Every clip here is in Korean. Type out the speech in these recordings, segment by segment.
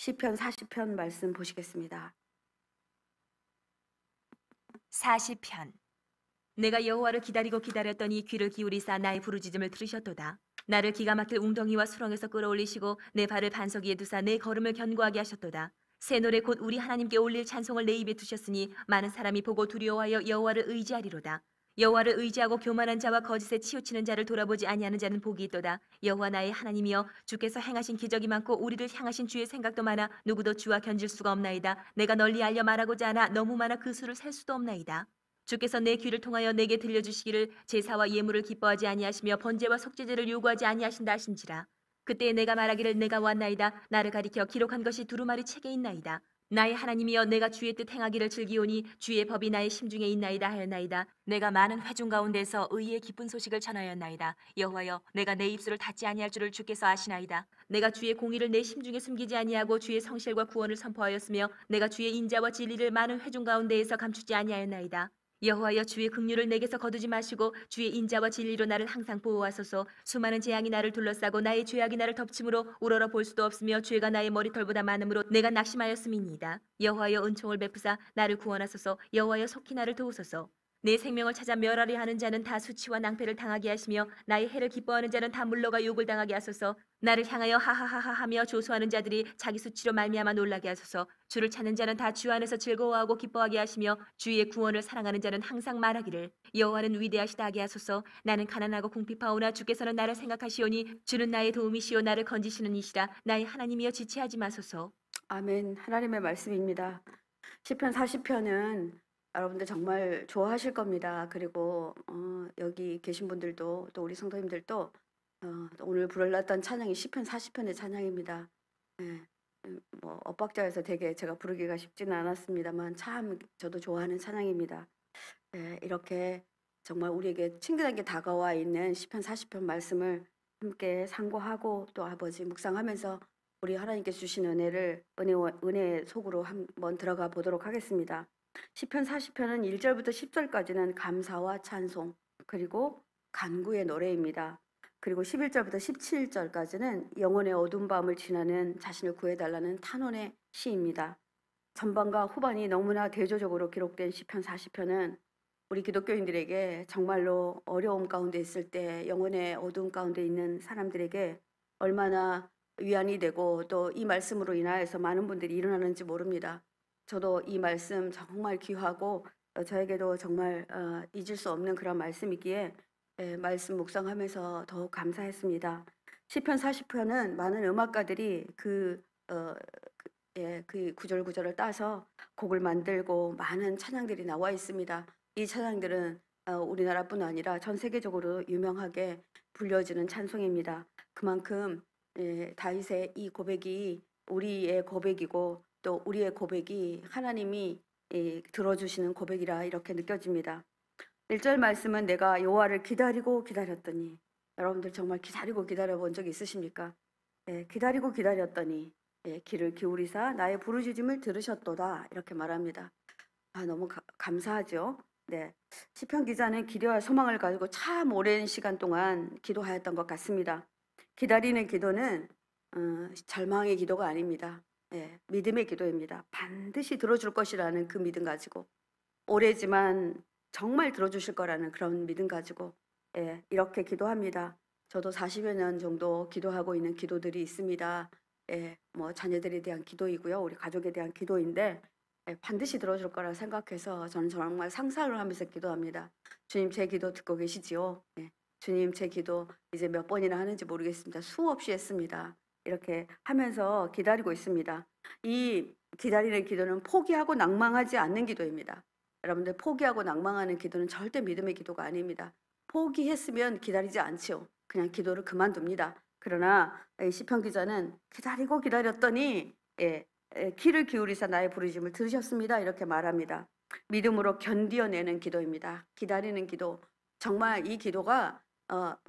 시편 40편 말씀 보시겠습니다. 40편. 내가 여호와를 기다리고 기다렸더니 귀를 기울이사 나의 부르짖음을 들으셨도다. 나를 기가 막힐 웅덩이와 수렁에서 끌어올리시고 내 발을 반석 위에 두사 내 걸음을 견고하게 하셨도다. 새 노래 곧 우리 하나님께 올릴 찬송을 내 입에 두셨으니 많은 사람이 보고 두려워하여 여호와를 의지하리로다. 여호와를 의지하고 교만한 자와 거짓에 치우치는 자를 돌아보지 아니하는 자는 복이 있도다. 여호와 나의 하나님이여, 주께서 행하신 기적이 많고 우리를 향하신 주의 생각도 많아 누구도 주와 견질 수가 없나이다. 내가 널리 알려 말하고자 하나 너무 많아 그 수를 셀 수도 없나이다. 주께서 내 귀를 통하여 내게 들려주시기를 제사와 예물을 기뻐하지 아니하시며 번제와 속죄제를 요구하지 아니하신다 하신지라. 그때 내가 말하기를 내가 왔나이다. 나를 가리켜 기록한 것이 두루마리 책에 있나이다. 나의 하나님이여, 내가 주의 뜻 행하기를 즐기오니 주의 법이 나의 심중에 있나이다 하였나이다. 내가 많은 회중 가운데서 의의 기쁜 소식을 전하였나이다. 여호와여, 내가 내 입술을 닫지 아니할 줄을 주께서 아시나이다. 내가 주의 공의를 내 심중에 숨기지 아니하고 주의 성실과 구원을 선포하였으며 내가 주의 인자와 진리를 많은 회중 가운데에서 감추지 아니하였나이다. 여호와여, 주의 긍휼을 내게서 거두지 마시고 주의 인자와 진리로 나를 항상 보호하소서. 수많은 재앙이 나를 둘러싸고 나의 죄악이 나를 덮침으로 우러러 볼 수도 없으며 죄가 나의 머리털보다 많음으로 내가 낙심하였음이니이다. 여호와여, 은총을 베푸사 나를 구원하소서. 여호와여, 속히 나를 도우소서. 내 생명을 찾아 멸하려 하는 자는 다 수치와 낭패를 당하게 하시며 나의 해를 기뻐하는 자는 다 물러가 욕을 당하게 하소서. 나를 향하여 하하하하 하며 조소하는 자들이 자기 수치로 말미암아 놀라게 하소서. 주를 찾는 자는 다 주 안에서 즐거워하고 기뻐하게 하시며 주의 구원을 사랑하는 자는 항상 말하기를 여호와는 위대하시다 하게 하소서. 나는 가난하고 궁핍하오나 주께서는 나를 생각하시오니 주는 나의 도움이시오 나를 건지시는 이시라. 나의 하나님이여, 지체하지 마소서. 아멘. 하나님의 말씀입니다. 시편 40편은 여러분들 정말 좋아하실 겁니다. 그리고 여기 계신 분들도 또 우리 성도님들도 오늘 부르렀던 찬양이 시편 40편의 찬양입니다. 예, 뭐 엇박자여서 되게 제가 부르기가 쉽지는 않았습니다만 참 저도 좋아하는 찬양입니다. 예, 이렇게 정말 우리에게 친근하게 다가와 있는 시편 40편 말씀을 함께 상고하고 또 아버지 묵상하면서 우리 하나님께 주신 은혜를 은혜 속으로 한번 들어가 보도록 하겠습니다. 시편 40편은 1절부터 10절까지는 감사와 찬송 그리고 간구의 노래입니다. 그리고 11절부터 17절까지는 영혼의 어두운 밤을 지나는 자신을 구해달라는 탄원의 시입니다. 전반과 후반이 너무나 대조적으로 기록된 시편 40편은 우리 기독교인들에게 정말로 어려움 가운데 있을 때 영혼의 어두움 가운데 있는 사람들에게 얼마나 위안이 되고 또 이 말씀으로 인하여서 많은 분들이 일어나는지 모릅니다. 저도 이 말씀 정말 귀하고 저에게도 정말 잊을 수 없는 그런 말씀이기에 말씀 묵상하면서 더욱 감사했습니다. 시편 40편은 많은 음악가들이 그 구절구절을 따서 곡을 만들고 많은 찬양들이 나와 있습니다. 이 찬양들은 우리나라뿐 아니라 전 세계적으로 유명하게 불려지는 찬송입니다. 그만큼 다윗의 이 고백이 우리의 고백이고 또 우리의 고백이 하나님이 들어주시는 고백이라 이렇게 느껴집니다. 1절 말씀은 내가 여호와를 기다리고 기다렸더니, 여러분들 정말 기다리고 기다려 본 적 있으십니까? 기다리고 기다렸더니 귀를 기울이사 나의 부르짖음을 들으셨도다 이렇게 말합니다. 너무 감사하죠. 네, 시편 기자는 기대와 소망을 가지고 참 오랜 시간 동안 기도하였던 것 같습니다. 기다리는 기도는 절망의 기도가 아닙니다. 믿음의 기도입니다. 반드시 들어줄 것이라는 그 믿음 가지고, 오래지만 정말 들어주실 거라는 그런 믿음 가지고 이렇게 기도합니다. 저도 40여 년 정도 기도하고 있는 기도들이 있습니다. 뭐 자녀들에 대한 기도이고요, 우리 가족에 대한 기도인데 반드시 들어줄 거라 생각해서 저는 정말 상상을 하면서 기도합니다. 주님, 제 기도 듣고 계시지요? 주님, 제 기도 이제 몇 번이나 하는지 모르겠습니다. 수없이 했습니다. 이렇게 하면서 기다리고 있습니다. 이 기다리는 기도는 포기하고 낭망하지 않는 기도입니다. 여러분들, 포기하고 낭망하는 기도는 절대 믿음의 기도가 아닙니다. 포기했으면 기다리지 않지요. 그냥 기도를 그만둡니다. 그러나 시편 기자는 기다리고 기다렸더니 귀를 기울이사 나의 부르짖음을 들으셨습니다 이렇게 말합니다. 믿음으로 견디어내는 기도입니다. 기다리는 기도, 정말 이 기도가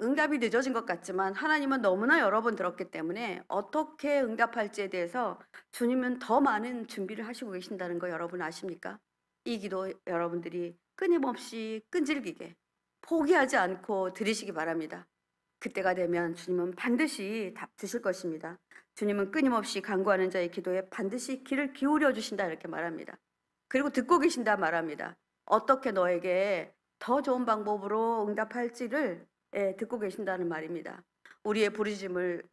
응답이 늦어진 것 같지만 하나님은 너무나 여러 번 들었기 때문에 어떻게 응답할지에 대해서 주님은 더 많은 준비를 하시고 계신다는 거 여러분 아십니까? 이 기도 여러분들이 끊임없이 끈질기게 포기하지 않고 들으시기 바랍니다. 그때가 되면 주님은 반드시 답 주실 것입니다. 주님은 끊임없이 간구하는 자의 기도에 반드시 귀를 기울여 주신다 이렇게 말합니다. 그리고 듣고 계신다 말합니다. 어떻게 너에게 더 좋은 방법으로 응답할지를 듣고 계신다는 말입니다. 우리의 부르심을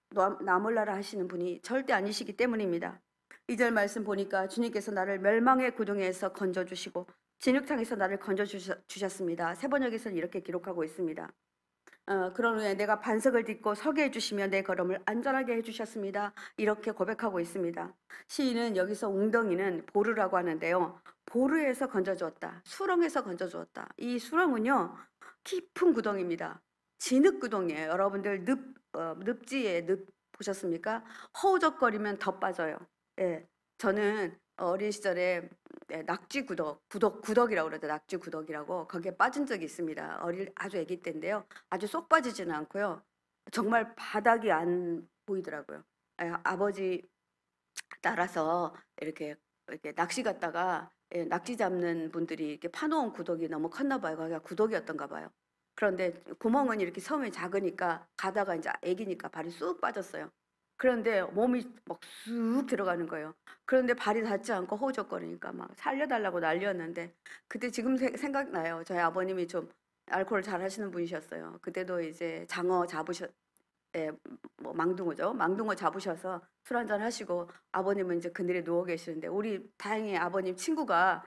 나몰라라 하시는 분이 절대 아니시기 때문입니다. 2절 말씀 보니까 주님께서 나를 멸망의 구덩이에서 건져주시고 진흙탕에서 나를 건져주셨습니다. 세번역에서는 이렇게 기록하고 있습니다. 그런 후에 내가 반석을 딛고 서게 해주시며 내 걸음을 안전하게 해주셨습니다. 이렇게 고백하고 있습니다. 시인은 여기서 웅덩이는 보르라고 하는데요. 보르에서 건져주었다. 수렁에서 건져주었다. 이 수렁은요. 깊은 구덩이입니다. 진흙 구덩이에요. 여러분들 늪지에 늪 보셨습니까? 허우적거리면 더 빠져요. 예, 저는 어린 시절에 낙지 구덕이라고 그러죠. 낙지 구덕이라고 거기에 빠진 적이 있습니다. 아주 아기 때인데요. 아주 쏙 빠지지는 않고요. 정말 바닥이 안 보이더라고요. 아버지 따라서 이렇게 낚시 갔다가 낙지 잡는 분들이 이렇게 파놓은 구덕이 너무 컸나 봐요. 거기가 구덕이었던가 봐요. 그런데 구멍은 이렇게 섬이 작으니까 가다가 이제 애기니까 발이 쑥 빠졌어요. 그런데 몸이 막 쑥 들어가는 거예요. 그런데 발이 닿지 않고 허우적거리니까 막 살려달라고 난리였는데 그때 지금 생각나요. 저희 아버님이 좀 알코올 잘 하시는 분이셨어요. 그때도 이제 장어 뭐 망둥어죠. 망둥어 잡으셔서 술 한잔 하시고 아버님은 이제 그늘에 누워 계시는데 우리 다행히 아버님 친구가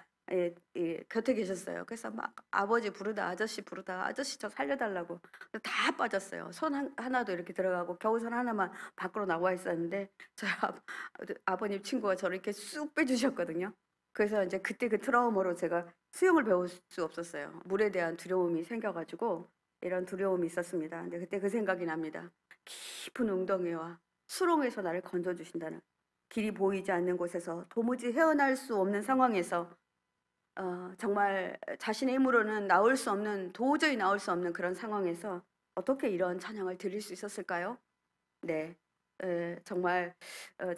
곁에 계셨어요. 그래서 막 아버지 부르다 아저씨 부르다 아저씨 저 살려달라고 다 빠졌어요. 손 하나도 이렇게 들어가고 겨우선 하나만 밖으로 나와 있었는데 저희 아버님 친구가 저를 이렇게 쑥 빼주셨거든요. 그래서 이제 그때 그 트라우마로 제가 수영을 배울 수 없었어요. 물에 대한 두려움이 생겨가지고 이런 두려움이 있었습니다. 근데 그때 그 생각이 납니다. 깊은 웅덩이와 수렁에서 나를 건져주신다는 길이 보이지 않는 곳에서 도무지 헤어날 수 없는 상황에서 정말 자신의 힘으로는 도저히 나올 수 없는 그런 상황에서 어떻게 이런 찬양을 드릴 수 있었을까요? 네, 정말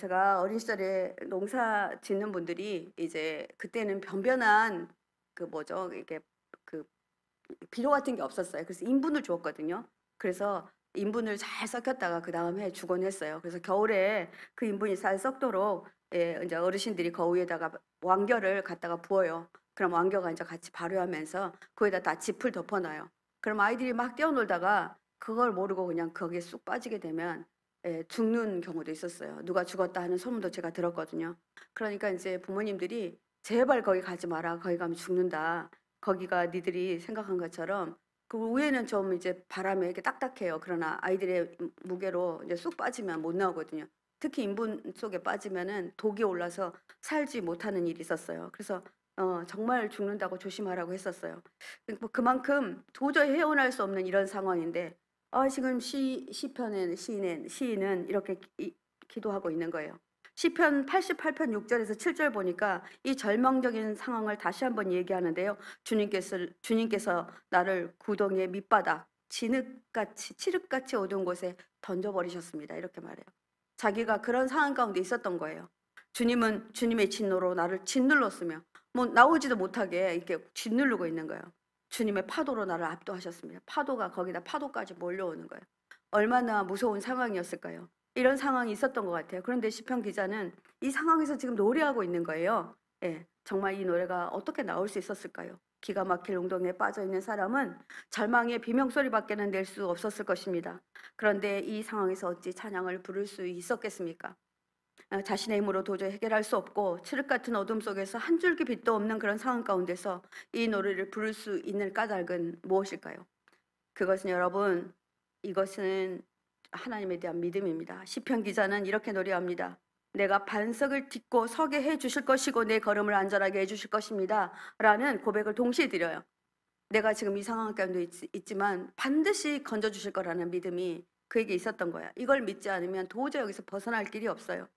제가 어린 시절에 농사 짓는 분들이 이제 그때는 변변한 이게 그 비료 같은 게 없었어요. 그래서 인분을 주었거든요. 그래서 인분을 잘 섞였다가 그 다음에 주곤 했어요. 그래서 겨울에 그 인분이 잘 섞도록 이제 어르신들이 거위에다가 왕겨를 갖다가 부어요. 그럼 왕겨가 이제 같이 발효하면서 거기다 다 짚을 덮어놔요. 그럼 아이들이 막 뛰어놀다가 그걸 모르고 그냥 거기에 쑥 빠지게 되면 죽는 경우도 있었어요. 누가 죽었다 하는 소문도 제가 들었거든요. 그러니까 이제 부모님들이 제발 거기 가지 마라. 거기 가면 죽는다. 거기가 니들이 생각한 것처럼 그 위에는 좀 이제 바람에 이렇게 딱딱해요. 그러나 아이들의 무게로 이제 쑥 빠지면 못 나오거든요. 특히 인분 속에 빠지면은 독이 올라서 살지 못하는 일이 있었어요. 그래서 정말 죽는다고 조심하라고 했었어요. 뭐 그만큼 도저히 헤어날 수 없는 이런 상황인데 지금 시인은 이렇게 기도하고 있는 거예요. 시편 88편 6절에서 7절 보니까 이 절망적인 상황을 다시 한번 얘기하는데요. 주님께서 나를 구덩이의 밑바닥, 칠흑같이 어두운 곳에 던져버리셨습니다. 이렇게 말해요. 자기가 그런 상황 가운데 있었던 거예요. 주님은 주님의 진노로 나를 짓눌렀으며 뭐 나오지도 못하게 이렇게 짓누르고 있는 거예요. 주님의 파도로 나를 압도하셨습니다. 파도가 거기다 파도까지 몰려오는 거예요. 얼마나 무서운 상황이었을까요? 이런 상황이 있었던 것 같아요. 그런데 시편 기자는 이 상황에서 지금 노래하고 있는 거예요. 정말 이 노래가 어떻게 나올 수 있었을까요? 기가 막힐 웅덩이에 빠져있는 사람은 절망의 비명소리밖에는 낼 수 없었을 것입니다. 그런데 이 상황에서 어찌 찬양을 부를 수 있었겠습니까? 자신의 힘으로 도저히 해결할 수 없고 칠흑 같은 어둠 속에서 한 줄기 빛도 없는 그런 상황 가운데서 이 노래를 부를 수 있는 까닭은 무엇일까요? 그것은 여러분, 이것은 하나님에 대한 믿음입니다. 시편 기자는 이렇게 노래합니다. 내가 반석을 딛고 서게 해 주실 것이고 내 걸음을 안전하게 해 주실 것입니다. 라는 고백을 동시에 드려요. 내가 지금 이 상황 가운데 있지만 반드시 건져 주실 거라는 믿음이 그에게 있었던 거야. 이걸 믿지 않으면 도저히 여기서 벗어날 길이 없어요.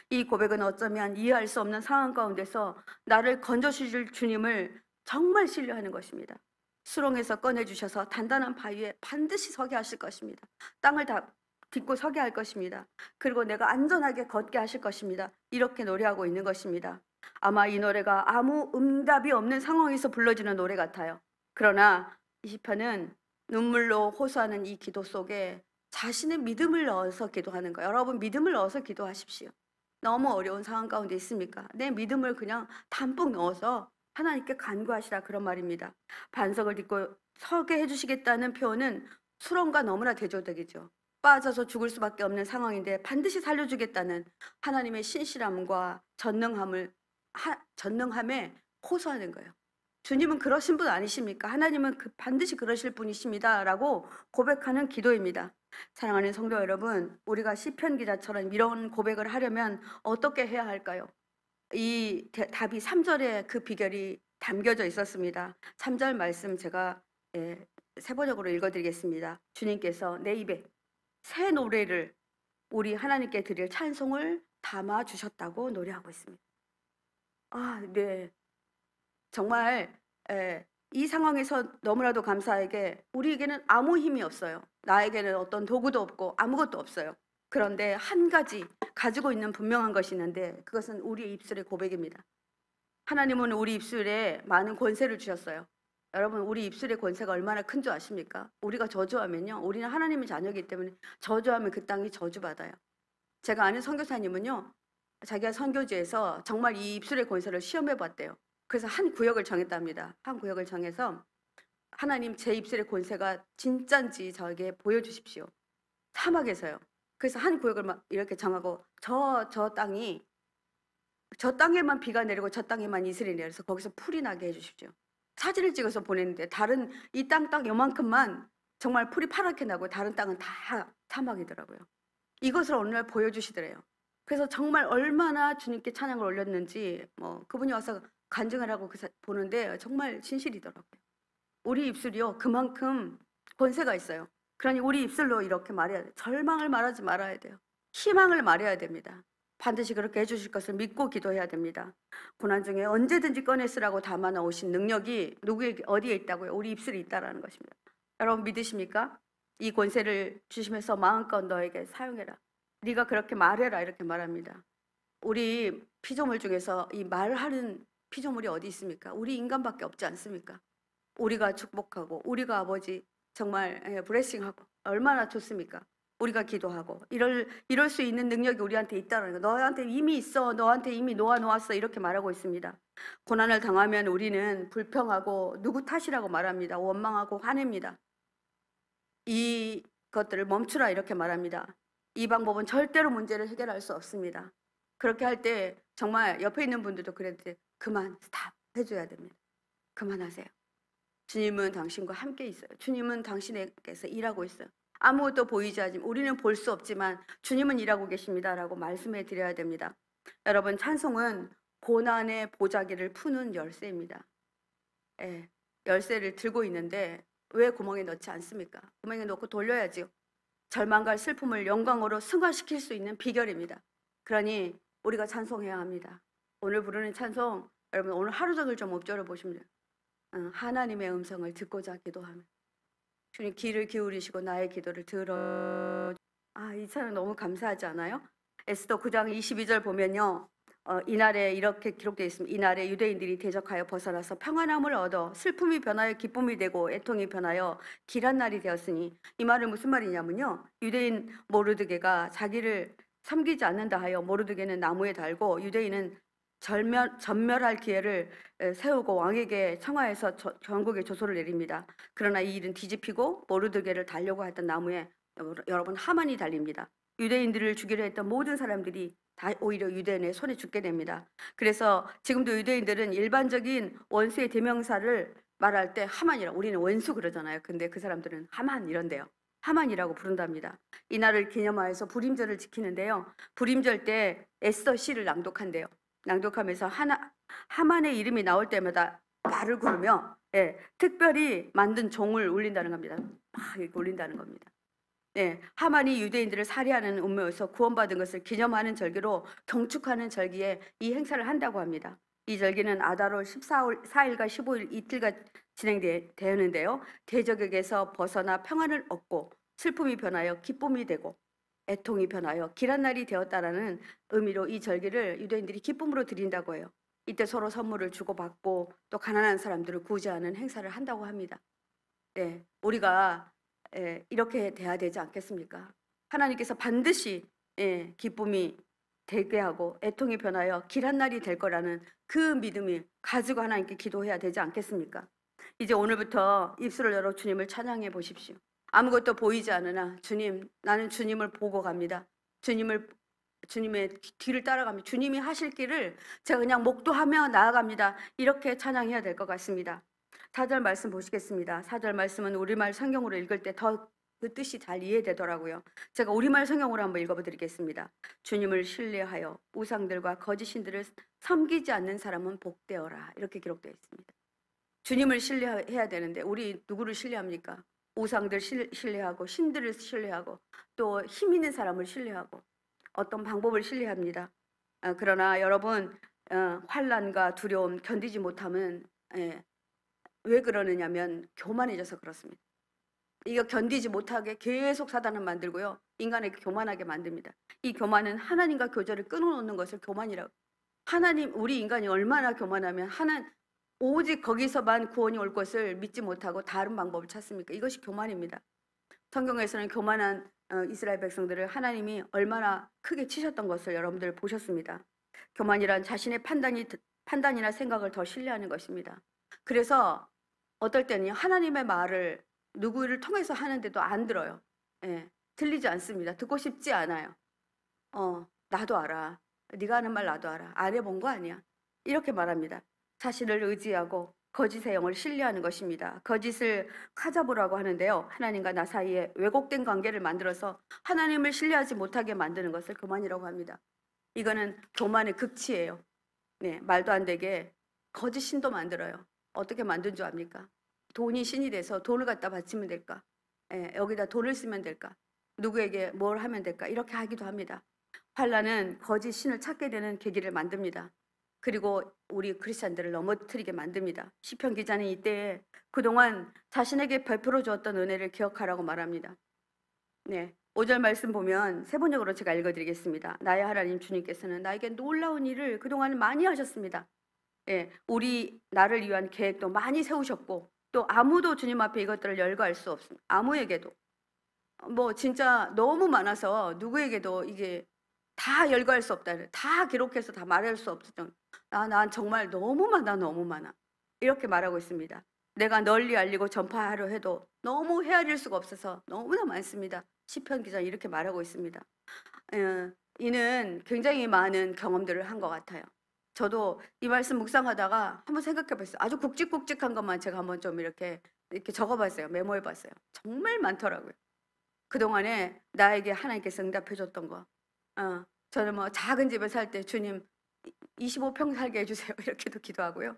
이 고백은 어쩌면 이해할 수 없는 상황 가운데서 나를 건져 주실 주님을 정말 신뢰하는 것입니다. 수렁에서 꺼내주셔서 단단한 바위에 반드시 서게 하실 것입니다. 땅을 다 딛고 서게 할 것입니다. 그리고 내가 안전하게 걷게 하실 것입니다. 이렇게 노래하고 있는 것입니다. 아마 이 노래가 아무 응답이 없는 상황에서 불러지는 노래 같아요. 그러나 이 시편은 눈물로 호소하는 이 기도 속에 자신의 믿음을 넣어서 기도하는 거예요. 여러분 믿음을 넣어서 기도하십시오. 너무 어려운 상황 가운데 있습니까? 내 믿음을 그냥 담뿍 넣어서 하나님께 간구하시라 그런 말입니다. 반석을 딛고 서게 해주시겠다는 표현은 수렁과 너무나 대조되겠죠. 빠져서 죽을 수밖에 없는 상황인데 반드시 살려주겠다는 하나님의 신실함과 전능함에 호소하는 거예요. 주님은 그러신 분 아니십니까? 하나님은 반드시 그러실 분이십니다. 라고 고백하는 기도입니다. 사랑하는 성도 여러분, 우리가 시편 기자처럼 이런 고백을 하려면 어떻게 해야 할까요? 이 답이 3절에 그 비결이 담겨져 있었습니다. 3절 말씀 제가 세번역으로 읽어드리겠습니다. 주님께서 내 입에 새 노래를 우리 하나님께 드릴 찬송을 담아 주셨다고 노래하고 있습니다. 네. 정말 이 상황에서 너무나도 감사하게 우리에게는 아무 힘이 없어요. 나에게는 어떤 도구도 없고 아무것도 없어요. 그런데 한 가지 가지고 있는 분명한 것이 있는데 그것은 우리의 입술의 고백입니다. 하나님은 우리 입술에 많은 권세를 주셨어요. 여러분 우리 입술의 권세가 얼마나 큰 줄 아십니까? 우리가 저주하면요. 우리는 하나님의 자녀이기 때문에 저주하면 그 땅이 저주받아요. 제가 아는 선교사님은요. 자기가 선교지에서 정말 이 입술의 권세를 시험해 봤대요. 그래서 한 구역을 정했답니다. 한 구역을 정해서 하나님 제 입술의 권세가 진짠지 저에게 보여주십시오. 사막에서요. 그래서 한 구역을 막 이렇게 정하고 저 땅에만 비가 내리고 저 땅에만 이슬이 내려서 거기서 풀이 나게 해주십시오. 사진을 찍어서 보냈는데 다른 이 땅 요만큼만 정말 풀이 파랗게 나고 다른 땅은 다 사막이더라고요. 이것을 어느 날 보여주시더래요. 그래서 정말 얼마나 주님께 찬양을 올렸는지 그분이 와서 간증을 하고 보는데 정말 진실이더라고요. 우리 입술이요 그만큼 권세가 있어요. 그러니 우리 입술로 이렇게 말해야 돼요. 절망을 말하지 말아야 돼요. 희망을 말해야 됩니다. 반드시 그렇게 해주실 것을 믿고 기도해야 됩니다. 고난 중에 언제든지 꺼내 쓰라고 담아 놓으신 능력이 누구에게 어디에 있다고요? 우리 입술에 있다라는 것입니다. 여러분 믿으십니까? 이 권세를 주시면서 마음껏 너에게 사용해라. 네가 그렇게 말해라 이렇게 말합니다. 우리 피조물 중에서 이 말하는 피조물이 어디 있습니까? 우리 인간밖에 없지 않습니까? 우리가 축복하고 우리가 아버지 정말 브레싱하고 얼마나 좋습니까? 우리가 기도하고 이럴 수 있는 능력이 우리한테 있다는 거. 너한테 이미 있어. 너한테 이미 놓았어. 이렇게 말하고 있습니다. 고난을 당하면 우리는 불평하고 누구 탓이라고 말합니다. 원망하고 화냅니다. 이것들을 멈추라 이렇게 말합니다. 이 방법은 절대로 문제를 해결할 수 없습니다. 그렇게 할 때 정말 옆에 있는 분들도 그랬는데 그만 스탑 해줘야 됩니다. 그만하세요. 주님은 당신과 함께 있어요. 주님은 당신에게서 일하고 있어요. 아무것도 보이지 않지만 우리는 볼 수 없지만 주님은 일하고 계십니다. 라고 말씀해 드려야 됩니다. 여러분 찬송은 고난의 보자기를 푸는 열쇠입니다. 열쇠를 들고 있는데 왜 구멍에 넣지 않습니까? 구멍에 넣고 돌려야지요. 절망과 슬픔을 영광으로 승화시킬 수 있는 비결입니다. 그러니 우리가 찬송해야 합니다. 오늘 부르는 찬송 여러분 오늘 하루 종일 좀 엎드려 보시면 돼요. 하나님의 음성을 듣고자 기도하면 주님 귀를 기울이시고 나의 기도를 들어. 이 찬양 너무 감사하지 않아요? 에스더 9장 22절 보면요. 이날에 이렇게 기록되어 있습니다. 이날에 유대인들이 대적하여 벗어나서 평안함을 얻어 슬픔이 변하여 기쁨이 되고 애통이 변하여 길한 날이 되었으니 이 말은 무슨 말이냐면요. 유대인 모르드게가 자기를 섬기지 않는다 하여 모르드게는 나무에 달고 유대인은 전멸할 기회를 세우고 왕에게 청하해서 전국에 조소를 내립니다. 그러나 이 일은 뒤집히고 모르드게를 달려고 했던 나무에 여러분 하만이 달립니다. 유대인들을 죽이려 했던 모든 사람들이 다 오히려 유대인의 손에 죽게 됩니다. 그래서 지금도 유대인들은 일반적인 원수의 대명사를 말할 때 하만이라 우리는 원수 그러잖아요. 근데 그 사람들은 하만 이런데요. 하만이라고 부른답니다. 이날을 기념하여서 불임절을 지키는데요. 불임절 때 에스더 시를 낭독한대요. 낭독하면서 하만의 이름이 나올 때마다 말을 구르며 특별히 만든 종을 울린다는 겁니다. 막 이렇게 울린다는 겁니다. 하만이 유대인들을 살해하는 음모에서 구원받은 것을 기념하는 절기로 경축하는 절기에 이 행사를 한다고 합니다. 이 절기는 아달월 14일과 15일 이틀가 진행되는데요. 대적에게서 벗어나 평안을 얻고 슬픔이 변하여 기쁨이 되고 애통이 변하여 길한 날이 되었다라는 의미로 이 절기를 유대인들이 기쁨으로 드린다고 해요. 이때 서로 선물을 주고받고 또 가난한 사람들을 구제하는 행사를 한다고 합니다. 우리가 이렇게 돼야 되지 않겠습니까? 하나님께서 반드시 기쁨이 되게 하고 애통이 변하여 길한 날이 될 거라는 그 믿음이 가지고 하나님께 기도해야 되지 않겠습니까? 이제 오늘부터 입술을 열어 주님을 찬양해 보십시오. 아무것도 보이지 않으나 주님, 나는 주님을 보고 갑니다. 주님의 뒤를 따라갑니다. 주님이 하실 길을 제가 그냥 목도하며 나아갑니다. 이렇게 찬양해야 될 것 같습니다. 4절 말씀 보시겠습니다. 4절 말씀은 우리말 성경으로 읽을 때 더 그 뜻이 잘 이해되더라고요. 제가 우리말 성경으로 한번 읽어드리겠습니다. 주님을 신뢰하여 우상들과 거짓 신들을 섬기지 않는 사람은 복되어라. 이렇게 기록되어 있습니다. 주님을 신뢰해야 되는데 우리 누구를 신뢰합니까? 우상들 신뢰하고 신들을 신뢰하고 또 힘 있는 사람을 신뢰하고 어떤 방법을 신뢰합니다. 그러나 여러분 환난과 두려움 견디지 못하면 왜 그러느냐면 교만해져서 그렇습니다. 이거 견디지 못하게 계속 사단은 만들고요. 인간에게 교만하게 만듭니다. 이 교만은 하나님과 교제를 끊어놓는 것을 교만이라고. 우리 인간이 얼마나 교만하면 오직 거기서만 구원이 올 것을 믿지 못하고 다른 방법을 찾습니까? 이것이 교만입니다. 성경에서는 교만한 이스라엘 백성들을 하나님이 얼마나 크게 치셨던 것을 여러분들 보셨습니다. 교만이란 자신의 판단이나 생각을 더 신뢰하는 것입니다. 그래서 어떨 때는 하나님의 말을 누구를 통해서 하는데도 안 들어요. 들리지 않습니다. 듣고 싶지 않아요. 나도 알아. 네가 하는 말 나도 알아. 안 해본 거 아니야. 이렇게 말합니다. 자신을 의지하고 거짓의 영을 신뢰하는 것입니다. 거짓을 카자보라고 하는데요. 하나님과 나 사이에 왜곡된 관계를 만들어서 하나님을 신뢰하지 못하게 만드는 것을 교만이라고 합니다. 이거는 교만의 극치예요. 말도 안 되게 거짓 신도 만들어요. 어떻게 만든 줄 압니까? 돈이 신이 돼서 돈을 갖다 바치면 될까? 여기다 돈을 쓰면 될까? 누구에게 뭘 하면 될까? 이렇게 하기도 합니다. 환난은 거짓 신을 찾게 되는 계기를 만듭니다. 그리고 우리 크리스찬들을 넘어뜨리게 만듭니다. 시편 기자는 이때에 그동안 자신에게 베풀어 주었던 은혜를 기억하라고 말합니다. 5절 말씀 보면 세 번역으로 제가 읽어드리겠습니다. 나의 하나님 주님께서는 나에게 놀라운 일을 그동안 많이 하셨습니다. 나를 위한 계획도 많이 세우셨고 또 아무도 주님 앞에 이것들을 열거할 수 없습니다. 아무에게도 진짜 너무 많아서 누구에게도 이게 다 열거할 수 없다. 다 기록해서 다 말할 수 없을 정도. 난 정말 너무 많아. 이렇게 말하고 있습니다. 내가 널리 알리고 전파하려 해도 너무 헤아릴 수가 없어서 너무나 많습니다. 시편 기자 이렇게 말하고 있습니다. 이는 굉장히 많은 경험들을 한 것 같아요. 저도 이 말씀 묵상하다가 한번 생각해 봤어요. 아주 굵직굵직한 것만 제가 한번 좀 이렇게 적어봤어요. 메모해 봤어요. 정말 많더라고요. 그동안에 나에게 하나님께서 응답해 줬던 거. 저는 작은 집에 살 때 주님 25평 살게 해주세요. 이렇게도 기도하고요.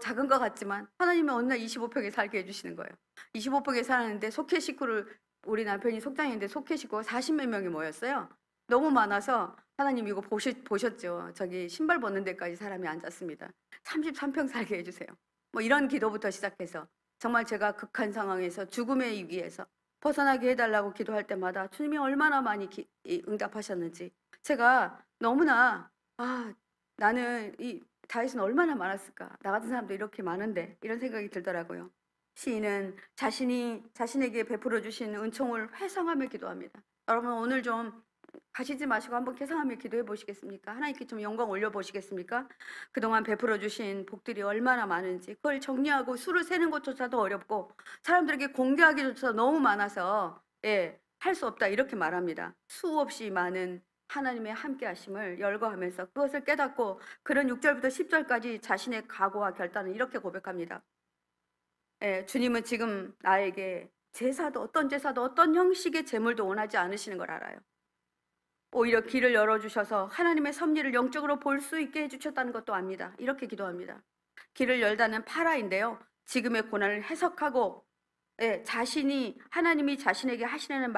작은 것 같지만 하나님은 어느 날 25평에 살게 해주시는 거예요. 25평에 사는데 속회 식구를 우리 남편이 속장인데 속회 식구가 40몇 명이 모였어요. 너무 많아서 하나님 이거 보셨죠? 저기 신발 벗는 데까지 사람이 앉았습니다. 33평 살게 해주세요. 이런 기도부터 시작해서 정말 제가 극한 상황에서 죽음의 위기에서 벗어나게 해달라고 기도할 때마다 주님이 얼마나 많이 응답하셨는지 제가 너무나 나는 이 다윗은 얼마나 많았을까? 나 같은 사람도 이렇게 많은데 이런 생각이 들더라고요. 시인은 자신에게 베풀어 주신 은총을 회상하며 기도합니다. 여러분 오늘 좀 가시지 마시고 한번 회상하며 기도해 보시겠습니까? 하나님께 좀 영광 올려 보시겠습니까? 그동안 베풀어 주신 복들이 얼마나 많은지 그걸 정리하고 수를 세는 것조차도 어렵고 사람들에게 공개하기조차 너무 많아서 할 수 없다 이렇게 말합니다. 수없이 많은 하나님의 함께 하심을 열거하면서 그것을 깨닫고 그런 6절부터 10절까지 자신의 각오와 결단을 이렇게 고백합니다. 주님은 지금 나에게 어떤 제사도 어떤 형식의 제물도 원하지 않으시는 걸 알아요. 오히려 길을 열어주셔서 하나님의 섭리를 영적으로 볼 수 있게 해주셨다는 것도 압니다. 이렇게 기도합니다. 길을 열다는 파라인데요. 지금의 고난을 해석하고 하나님이 자신에게 하시려는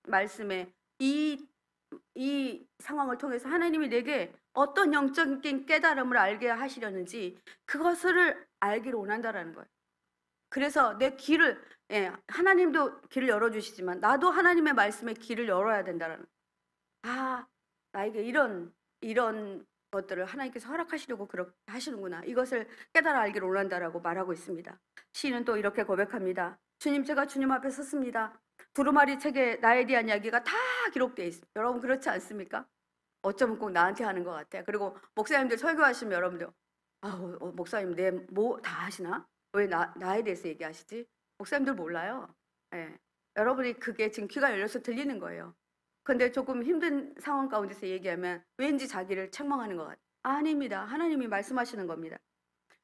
말씀에 이 상황을 통해서 하나님이 내게 어떤 영적인 깨달음을 알게 하시려는지 그것을 알기를 원한다라는 거예요. 그래서 내 길을 하나님도 길을 열어주시지만 나도 하나님의 말씀에 길을 열어야 된다라는 나에게 이런 것들을 하나님께서 허락하시려고 그렇게 하시는구나. 이것을 깨달아 알기를 원한다라고 말하고 있습니다. 시인은 또 이렇게 고백합니다. 주님, 제가 주님 앞에 섰습니다. 두루마리 책에 나에 대한 이야기가 다 기록되어 있습니다. 여러분 그렇지 않습니까? 어쩌면 꼭 나한테 하는 것 같아요. 그리고 목사님들 설교하시면 여러분들 아우 목사님 내 뭐 다 하시나? 왜 나에 대해서 얘기하시지? 목사님들 몰라요. 예. 여러분이 그게 지금 귀가 열려서 들리는 거예요. 근데 조금 힘든 상황 가운데서 얘기하면 왠지 자기를 책망하는 것 같아요. 아닙니다. 하나님이 말씀하시는 겁니다.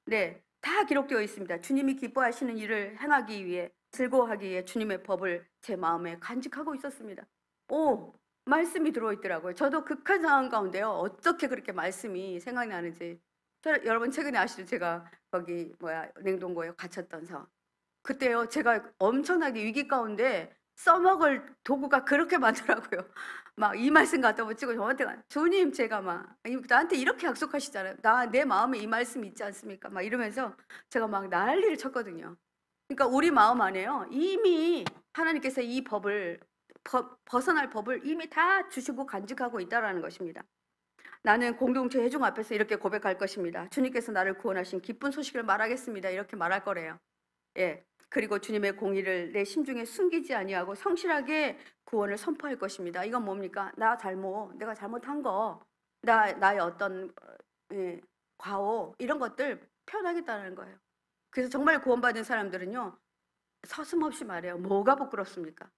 네. 다 기록되어 있습니다. 주님이 기뻐하시는 일을 행하기 위해 즐거워하기 위해 주님의 법을 제 마음에 간직하고 있었습니다. 오, 말씀이 들어있더라고요. 저도 극한 상황 가운데요. 어떻게 그렇게 말씀이 생각나는지. 여러분 최근에 아시죠? 제가 거기 냉동고에 갇혔던 상황. 그때요. 제가 엄청나게 위기 가운데 써먹을 도구가 그렇게 많더라고요. 막 이 말씀 갖다 붙이고 저한테 주님 제가 막 나한테 이렇게 약속하시잖아요. 내 마음에 이 말씀이 있지 않습니까? 막 이러면서 제가 막 난리를 쳤거든요. 그러니까 우리 마음 안에요. 이미 하나님께서 이 법을 벗어날 법을 이미 다 주시고 간직하고 있다라는 것입니다. 나는 공동체 회중 앞에서 이렇게 고백할 것입니다. 주님께서 나를 구원하신 기쁜 소식을 말하겠습니다. 이렇게 말할 거래요. 예. 그리고 주님의 공의를 내 심중에 숨기지 아니하고 성실하게 구원을 선포할 것입니다. 이건 뭡니까? 내가 잘못한 거, 나의 어떤 과오 이런 것들 표현하겠다는 거예요. 그래서 정말 구원받은 사람들은요. 서슴없이 말해요. 뭐가 부끄럽습니까?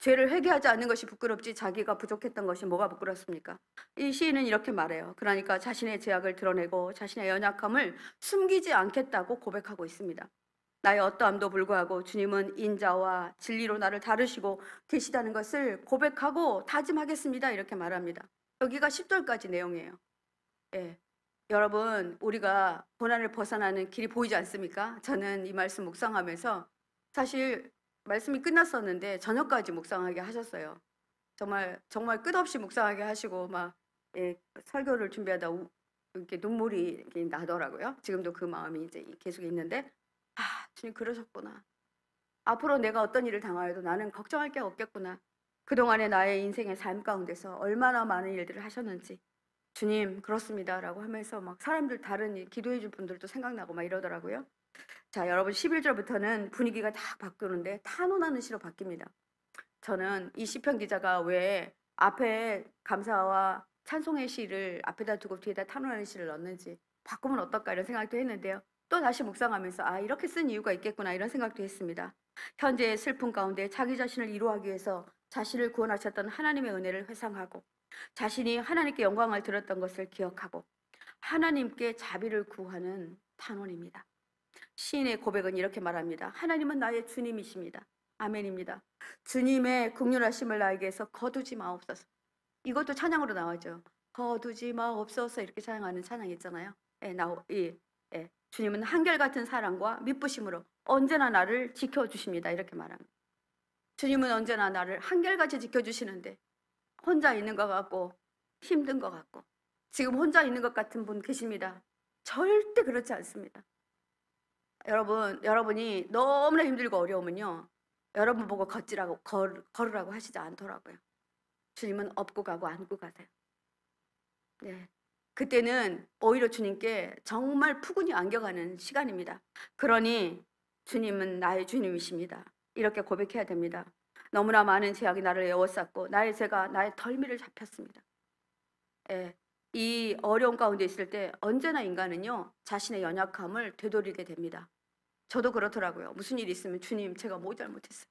죄를 회개하지 않는 것이 부끄럽지 자기가 부족했던 것이 뭐가 부끄럽습니까? 이 시인은 이렇게 말해요. 그러니까 자신의 죄악을 드러내고 자신의 연약함을 숨기지 않겠다고 고백하고 있습니다. 나의 어떠함도 불구하고 주님은 인자와 진리로 나를 다루시고 계시다는 것을 고백하고 다짐하겠습니다. 이렇게 말합니다. 여기가 10절까지 내용이에요. 예. 여러분, 우리가 고난을 벗어나는 길이 보이지 않습니까? 저는 이 말씀 묵상하면서 사실 말씀이 끝났었는데 저녁까지 묵상하게 하셨어요. 정말 끝없이 묵상하게 하시고 막 설교를 준비하다 이렇게 눈물이 이렇게 나더라고요. 지금도 그 마음이 이제 계속 있는데 주님 그러셨구나. 앞으로 내가 어떤 일을 당하여도 나는 걱정할 게 없겠구나. 그동안의 나의 인생의 삶 가운데서 얼마나 많은 일들을 하셨는지 주님 그렇습니다 라고 하면서 막 사람들 다른 일 기도해 줄 분들도 생각나고 막 이러더라고요. 자, 여러분 11절부터는 분위기가 딱 바뀌는데 탄원하는 시로 바뀝니다. 저는 이 시편 기자가 왜 앞에 감사와 찬송의 시를 앞에다 두고 뒤에다 탄원하는 시를 넣는지 바꾸면 어떨까 이런 생각도 했는데요. 또 다시 묵상하면서 이렇게 쓴 이유가 있겠구나 이런 생각도 했습니다. 현재의 슬픔 가운데 자기 자신을 위로하기 위해서 자신을 구원하셨던 하나님의 은혜를 회상하고 자신이 하나님께 영광을 드렸던 것을 기억하고 하나님께 자비를 구하는 탄원입니다. 시인의 고백은 이렇게 말합니다. 하나님은 나의 주님이십니다. 아멘입니다. 주님의 긍휼하심을 나에게서 거두지 마옵소서. 이것도 찬양으로 나오죠. 거두지 마옵소서 이렇게 찬양하는 찬양 있잖아요. 주님은 한결같은 사랑과 미쁘심으로 언제나 나를 지켜주십니다. 이렇게 말합니다. 주님은 언제나 나를 한결같이 지켜주시는데 혼자 있는 것 같고 힘든 것 같고 지금 혼자 있는 것 같은 분 계십니다. 절대 그렇지 않습니다. 여러분이 너무나 힘들고 어려우면요. 여러분 보고 걸으라고 하시지 않더라고요. 주님은 업고 가고 안고 가세요. 네. 그때는 오히려 주님께 정말 푸근히 안겨가는 시간입니다. 그러니 주님은 나의 주님이십니다. 이렇게 고백해야 됩니다. 너무나 많은 죄악이 나를 에워쌌고 나의 죄가 나의 덜미를 잡혔습니다. 예. 이 어려운 가운데 있을 때 언제나 인간은요. 자신의 연약함을 되돌리게 됩니다. 저도 그렇더라고요. 무슨 일이 있으면 주님 제가 뭐 잘못했어요.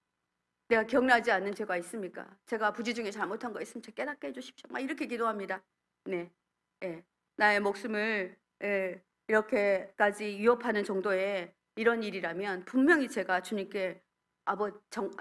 내가 기억나지 않는 죄가 있습니까? 제가 부지 중에 잘못한 거 있으면 깨닫게 해주십시오. 막 이렇게 기도합니다. 네, 나의 목숨을 이렇게까지 위협하는 정도의 이런 일이라면 분명히 제가 주님께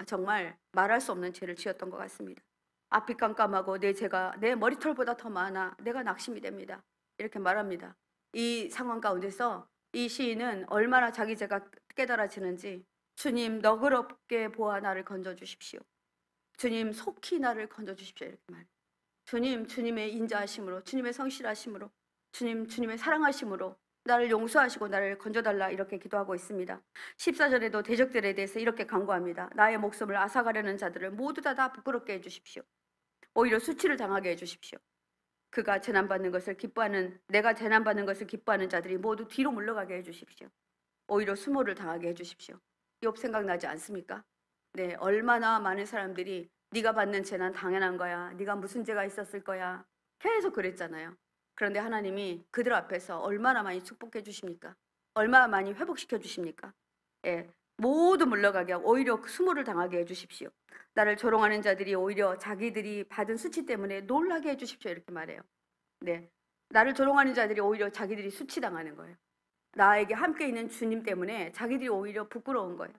정말 말할 수 없는 죄를 지었던 것 같습니다. 앞이 깜깜하고 내 죄가 내 머리털보다 더 많아 내가 낙심이 됩니다. 이렇게 말합니다. 이 상황 가운데서 이 시인은 얼마나 자기 죄가 깨달아지는지 주님 너그럽게 보아 나를 건져주십시오. 주님 속히 나를 건져주십시오. 이렇게 말해요. 주님의 인자하심으로 주님의 성실하심으로 주님의 사랑하심으로 나를 용서하시고 나를 건져달라 이렇게 기도하고 있습니다. 14절에도 대적들에 대해서 이렇게 간구합니다. 나의 목숨을 앗아가려는 자들을 모두 다 부끄럽게 해주십시오. 오히려 수치를 당하게 해주십시오. 내가 재난받는 것을 기뻐하는 자들이 모두 뒤로 물러가게 해주십시오. 오히려 수모를 당하게 해주십시오. 욥 생각나지 않습니까? 네, 얼마나 많은 사람들이 네가 받는 재난 당연한 거야. 네가 무슨 죄가 있었을 거야. 계속 그랬잖아요. 그런데 하나님이 그들 앞에서 얼마나 많이 축복해 주십니까? 얼마나 많이 회복시켜 주십니까? 예, 모두 물러가게 하고 오히려 수모를 당하게 해 주십시오. 나를 조롱하는 자들이 오히려 자기들이 받은 수치 때문에 놀라게 해 주십시오. 이렇게 말해요. 네, 나를 조롱하는 자들이 오히려 자기들이 수치당하는 거예요. 나에게 함께 있는 주님 때문에 자기들이 오히려 부끄러운 거예요.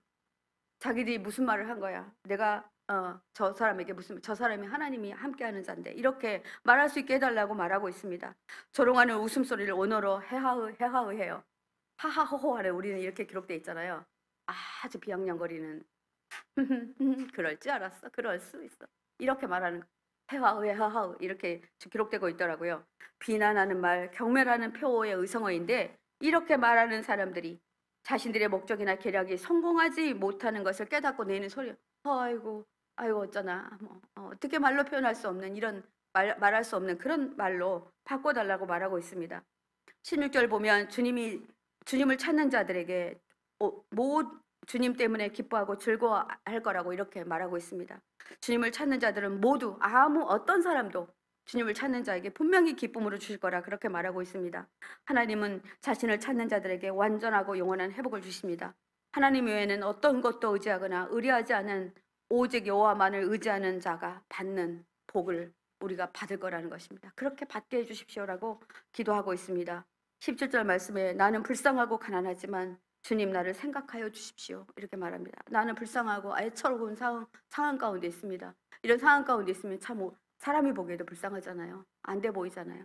자기들이 무슨 말을 한 거야. 내가 저 사람에게 저 사람이 하나님이 함께하는 자인데 이렇게 말할 수 있게 해달라고 말하고 있습니다. 조롱하는 웃음소리를 원어로 헤하흐 헤하흐 해요. 하하호호 하래. 우리는 이렇게 기록돼 있잖아요. 아주 비아냥거리는 그럴 줄 알았어. 그럴 수 있어. 이렇게 말하는 헤하흐 헤하흐 이렇게 기록되고 있더라고요. 비난하는 말, 경멸하는 표어의 의성어인데 이렇게 말하는 사람들이 자신들의 목적이나 계략이 성공하지 못하는 것을 깨닫고 내는 소리. 아이고, 아이고 어쩌나. 어떻게 말로 표현할 수 없는 이런 말할 수 없는 그런 말로 바꿔달라고 말하고 있습니다. 16절 보면 주님을 찾는 자들에게 주님 때문에 기뻐하고 즐거워할 거라고 이렇게 말하고 있습니다. 주님을 찾는 자들은 모두 어떤 사람도 주님을 찾는 자에게 분명히 기쁨으로 주실 거라 그렇게 말하고 있습니다. 하나님은 자신을 찾는 자들에게 완전하고 영원한 회복을 주십니다. 하나님 외에는 어떤 것도 의지하거나 의뢰하지 않은 오직 여호와만을 의지하는 자가 받는 복을 우리가 받을 거라는 것입니다. 그렇게 받게 해주십시오라고 기도하고 있습니다. 17절 말씀에 나는 불쌍하고 가난하지만 주님 나를 생각하여 주십시오. 이렇게 말합니다. 나는 불쌍하고 애처로운 상황 가운데 있습니다. 이런 상황 가운데 있으면 참 사람이 보기에도 불쌍하잖아요. 안 돼 보이잖아요.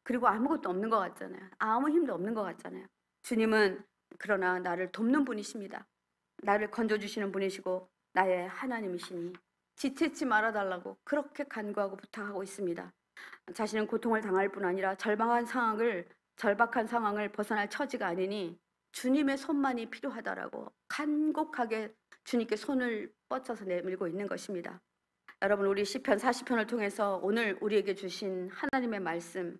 그리고 아무것도 없는 것 같잖아요. 아무 힘도 없는 것 같잖아요. 주님은 그러나 나를 돕는 분이십니다. 나를 건져주시는 분이시고 나의 하나님이시니 지체치 말아달라고 그렇게 간구하고 부탁하고 있습니다. 자신은 고통을 당할 뿐 아니라 절박한 상황을 벗어날 처지가 아니니 주님의 손만이 필요하다라고 간곡하게 주님께 손을 뻗쳐서 내밀고 있는 것입니다. 여러분, 우리 시편 40편을 통해서 오늘 우리에게 주신 하나님의 말씀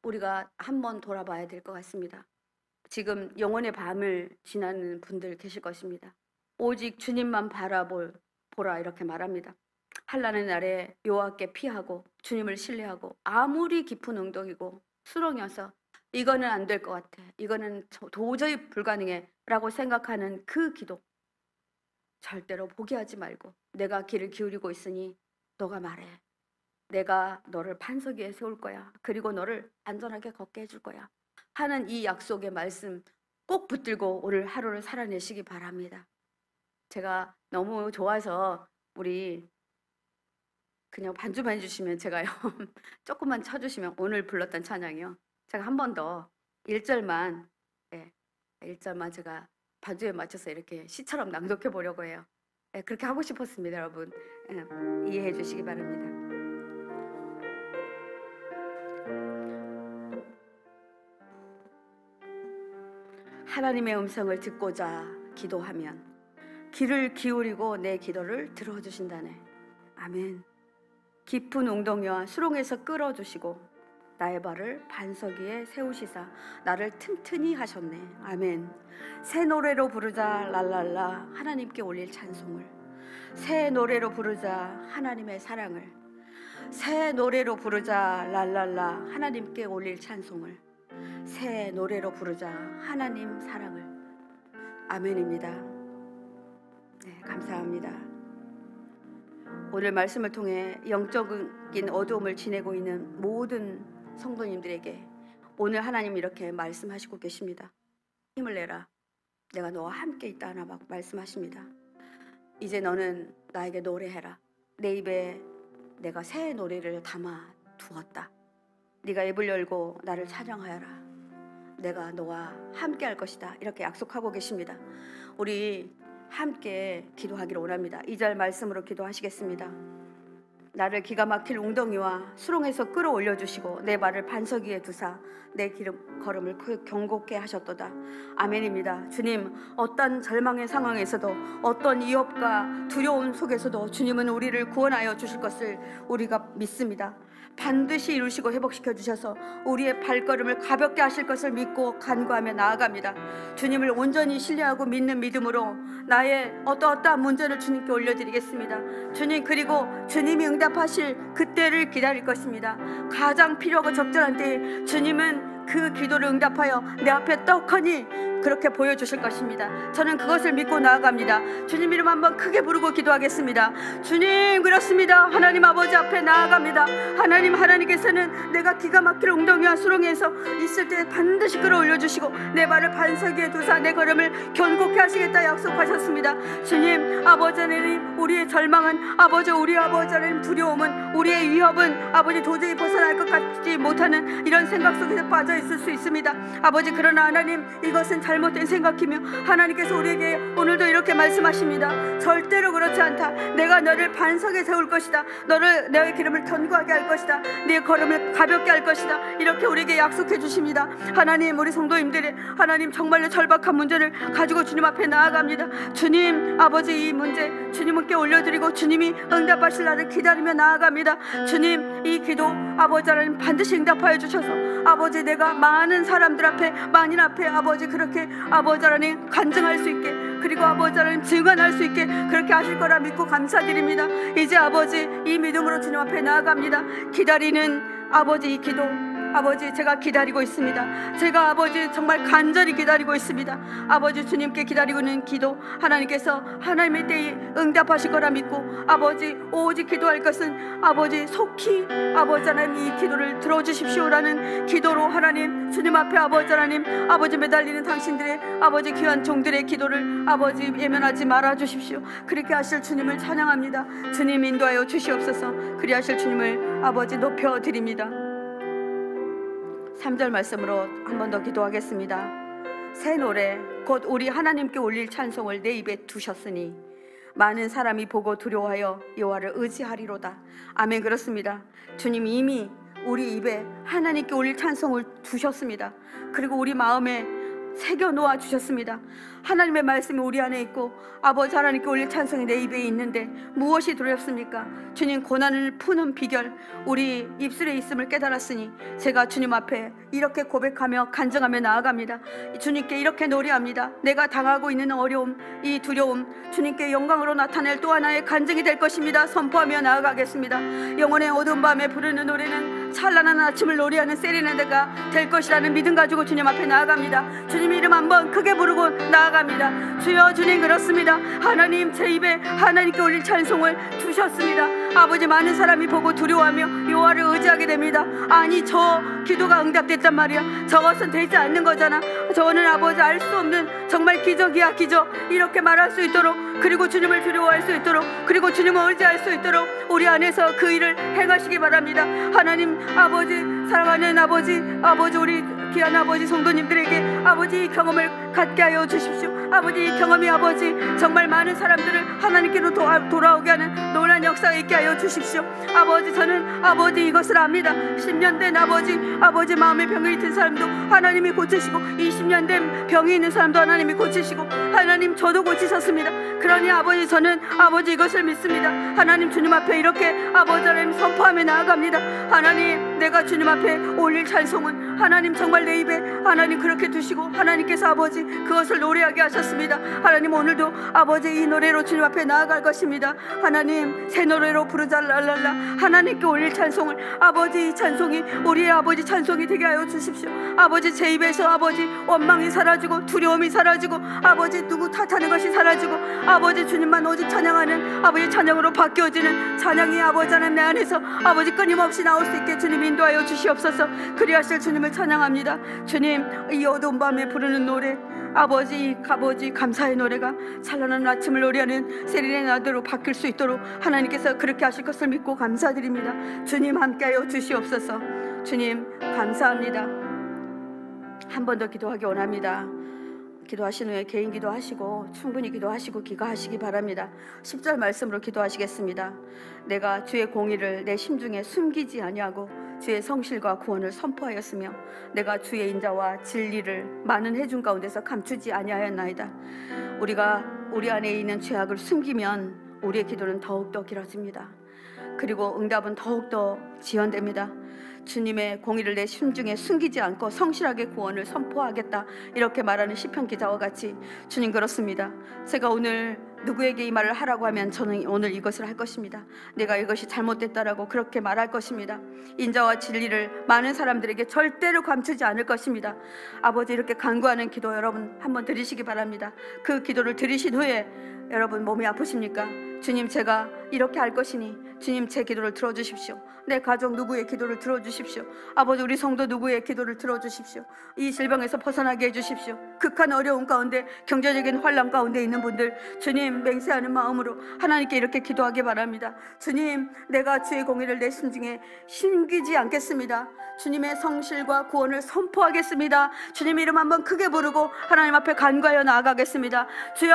우리가 한번 돌아봐야 될 것 같습니다. 지금 영혼의 밤을 지나는 분들 계실 것입니다. 오직 주님만 보라 이렇게 말합니다. 환난의 날에 여호와께 피하고 주님을 신뢰하고 아무리 깊은 웅덩이고 수렁이어서 이거는 안 될 것 같아. 이거는 도저히 불가능해 라고 생각하는 그 기도 절대로 포기하지 말고 내가 귀를 기울이고 있으니 너가 말해. 내가 너를 반석 위에 세울 거야. 그리고 너를 안전하게 걷게 해줄 거야. 하는 이 약속의 말씀 꼭 붙들고 오늘 하루를 살아내시기 바랍니다. 제가 너무 좋아서 우리 그냥 반주만 해주시면 제가요 조금만 쳐주시면 오늘 불렀던 찬양이요. 제가 한 번 더 1절만 제가 반주에 맞춰서 이렇게 시처럼 낭독해 보려고 해요. 그렇게 하고 싶었습니다. 여러분 이해해 주시기 바랍니다. 하나님의 음성을 듣고자 기도하면 귀를 기울이고 내 기도를 들어주신다네. 아멘. 깊은 웅덩이와 수렁에서 끌어주시고 나의 발을 반석 위에 세우시사 나를 튼튼히 하셨네. 아멘. 새 노래로 부르자 랄랄라 하나님께 올릴 찬송을, 새 노래로 부르자 하나님의 사랑을, 새 노래로 부르자 랄랄라 하나님께 올릴 찬송을, 새 노래로 부르자 하나님 사랑을. 아멘입니다. 네, 감사합니다. 오늘 말씀을 통해 영적인 어두움을 지내고 있는 모든 성도님들에게 오늘 하나님 이렇게 말씀하시고 계십니다. 힘을 내라. 내가 너와 함께 있다 하나 막 말씀하십니다. 이제 너는 나에게 노래해라. 내 입에 내가 새 노래를 담아 두었다. 네가 입을 열고 나를 찬양하여라. 내가 너와 함께 할 것이다. 이렇게 약속하고 계십니다. 우리 함께 기도하기를 원합니다. 2절 말씀으로 기도하시겠습니다. 나를 기가 막힐 웅덩이와 수렁에서 끌어올려 주시고 내 발을 반석 위에 두사 내 걸음을 경고케 하셨도다. 아멘입니다. 주님, 어떤 절망의 상황에서도 어떤 위협과 두려움 속에서도 주님은 우리를 구원하여 주실 것을 우리가 믿습니다. 반드시 이루시고 회복시켜 주셔서 우리의 발걸음을 가볍게 하실 것을 믿고 간구하며 나아갑니다. 주님을 온전히 신뢰하고 믿는 믿음으로 나의 어떠한 문제를 주님께 올려드리겠습니다. 주님, 그리고 주님이 응답하실 그때를 기다릴 것입니다. 가장 필요하고 적절한 때에 주님은 그 기도를 응답하여 내 앞에 떡하니 그렇게 보여주실 것입니다. 저는 그것을 믿고 나아갑니다. 주님 이름 한번 크게 부르고 기도하겠습니다. 주님, 그렇습니다. 하나님 아버지 앞에 나아갑니다. 하나님께서는 내가 기가 막힐 웅덩이와 수렁에서 있을 때 반드시 끌어올려 주시고 내 발을 반석 위에 두사 내 걸음을 견고케 하시겠다 약속하셨습니다. 주님, 아버지 하나님, 우리의 절망은 아버지, 우리 아버지 하나님, 두려움은, 우리의 위협은 아버지 도저히 벗어날 것 같지 못하는 이런 생각 속에서 빠져 있을 수 있습니다. 아버지, 그러나 하나님, 이것은 잘못된 생각이며 하나님께서 우리에게 오늘도 이렇게 말씀하십니다. 절대로 그렇지 않다. 내가 너를 반석에 세울 것이다. 너의 기름을 견고하게 할 것이다. 네 걸음을 가볍게 할 것이다. 이렇게 우리에게 약속해 주십니다. 하나님, 우리 성도님들이 하나님 정말로 절박한 문제를 가지고 주님 앞에 나아갑니다. 주님, 아버지, 이 문제 주님께 올려드리고 주님이 응답하실 날을 기다리며 나아갑니다. 주님, 이 기도 아버지 하나님 반드시 응답하여 주셔서 아버지, 내가 많은 사람들 앞에, 만인 앞에 아버지 그렇게 아버지 하나님 간증할 수 있게, 그리고 아버지 하나님 증언할 수 있게 그렇게 하실 거라 믿고 감사드립니다. 이제 아버지, 이 믿음으로 주님 앞에 나아갑니다. 기다리는 아버지, 이 기도 아버지, 제가 기다리고 있습니다. 제가 아버지 정말 간절히 기다리고 있습니다. 아버지, 주님께 기다리고 있는 기도 하나님께서 하나님의 때에 응답하실 거라 믿고 아버지, 오직 기도할 것은 아버지 속히 아버지 하나님 이 기도를 들어주십시오라는 기도로 하나님 주님 앞에 아버지 하나님 아버지 매달리는 당신들의 아버지 귀한 종들의 기도를 아버지 예면하지 말아 주십시오. 그렇게 하실 주님을 찬양합니다. 주님 인도하여 주시옵소서. 그리하실 주님을 아버지 높여드립니다. 3절 말씀으로 한 번 더 기도하겠습니다. 새 노래 곧 우리 하나님께 올릴 찬송을 내 입에 두셨으니 많은 사람이 보고 두려워하여 여호와를 의지하리로다. 아멘. 그렇습니다. 주님이 이미 우리 입에 하나님께 올릴 찬송을 두셨습니다. 그리고 우리 마음에 새겨 놓아 주셨습니다. 하나님의 말씀이 우리 안에 있고 아버지 하나님께 올릴 찬송이 내 입에 있는데 무엇이 두렵습니까? 주님, 고난을 푸는 비결 우리 입술에 있음을 깨달았으니 제가 주님 앞에 이렇게 고백하며 간증하며 나아갑니다. 주님께 이렇게 노래합니다. 내가 당하고 있는 어려움, 이 두려움 주님께 영광으로 나타낼 또 하나의 간증이 될 것입니다. 선포하며 나아가겠습니다. 영혼의 어두운 밤에 부르는 노래는 찬란한 아침을 노래하는 세레나데가 될 것이라는 믿음 가지고 주님 앞에 나아갑니다. 주님 이름 한번 크게 부르고 나아갑니다. 주여, 주님, 그렇습니다. 하나님, 제 입에 하나님께 올릴 찬송을 주셨습니다. 아버지, 많은 사람이 보고 두려워하며 여호와를 의지하게 됩니다. 아니, 저 기도가 응답됐단 말이야. 저것은 되지 않는 거잖아. 저는 아버지 알 수 없는 정말 기적이야, 기적. 이렇게 말할 수 있도록, 그리고 주님을 두려워할 수 있도록, 그리고 주님을 의지할 수 있도록 우리 안에서 그 일을 행하시기 바랍니다. 하나님 아버지, 사랑하는 아버지, 우리 귀한 아버지 성도님들에게 아버지 이 경험을 갖게 하여 주십시오. 아버지, 이 경험이 아버지 정말 많은 사람들을 하나님께로 돌아오게 하는 놀라운 역사가 있게 하여 주십시오. 아버지, 저는 아버지 이것을 압니다. 10년 된 아버지 마음의 병이 든 사람도 하나님이 고치시고 20년 된 병이 있는 사람도 하나님이 고치시고 하나님 저도 고치셨습니다. 그러니 아버지, 저는 아버지 이것을 믿습니다. 하나님 주님 앞에 이렇게 아버지 하나님 선포하며 나아갑니다. 하나님, 내가 주님 앞에 올릴 찬송은 하나님 정말 내 입에 하나님 그렇게 두시고 하나님께서 아버지 그것을 노래하게 하셨습니다. 하나님, 오늘도 아버지 이 노래로 주님 앞에 나아갈 것입니다. 하나님, 새 노래로 부르자 랄랄라. 하나님께 올릴 찬송을 아버지, 이 찬송이 우리의 아버지 찬송이 되게 하여 주십시오. 아버지, 제 입에서 아버지 원망이 사라지고 두려움이 사라지고 아버지 누구 탓하는 것이 사라지고 아버지 주님만 오직 찬양하는 아버지 찬양으로 바뀌어지는 찬양이 아버지 하나님 내 안에서 아버지 끊임없이 나올 수 있게 주님 인도하여 주시옵소서. 그리하실 주님을 찬양합니다. 주님, 이 어두운 밤에 부르는 노래 아버지 감사의 노래가 찬란한 아침을 노래하는 세리의 나대로 바뀔 수 있도록 하나님께서 그렇게 하실 것을 믿고 감사드립니다. 주님 함께하여 주시옵소서. 주님 감사합니다. 한 번 더 기도하기 원합니다. 기도하신 후에 개인 기도하시고 충분히 기도하시고 기가하시기 바랍니다. 10절 말씀으로 기도하시겠습니다. 내가 주의 공의를 내 심중에 숨기지 아니하고 주의 성실과 구원을 선포하였으며 내가 주의 인자와 진리를 많은 해중 가운데서 감추지 아니하였나이다. 우리가 우리 안에 있는 죄악을 숨기면 우리의 기도는 더욱더 길어집니다. 그리고 응답은 더욱더 지연됩니다. 주님의 공의를 내 심중에 숨기지 않고 성실하게 구원을 선포하겠다, 이렇게 말하는 시편 기자와 같이 주님, 그렇습니다. 제가 오늘 누구에게 이 말을 하라고 하면 저는 오늘 이것을 할 것입니다. 내가 이것이 잘못됐다라고 그렇게 말할 것입니다. 인자와 진리를 많은 사람들에게 절대로 감추지 않을 것입니다. 아버지, 이렇게 간구하는 기도 여러분 한번 드리시기 바랍니다. 그 기도를 들으신 후에 여러분 몸이 아프십니까? 주님, 제가 이렇게 할 것이니 주님 제 기도를 들어주십시오. 내 가족 누구의 기도를 들어주십시오. 아버지, 우리 성도 누구의 기도를 들어주십시오. 이 질병에서 벗어나게 해주십시오. 극한 어려움 가운데, 경제적인 환난 가운데 있는 분들, 주님 맹세하는 마음으로 하나님께 이렇게 기도하기 바랍니다. 주님, 내가 주의 공의를 내 심중에 숨기지 않겠습니다. 주님의 성실과 구원을 선포하겠습니다. 주님 이름 한번 크게 부르고 하나님 앞에 간구하여 나아가겠습니다. 주여,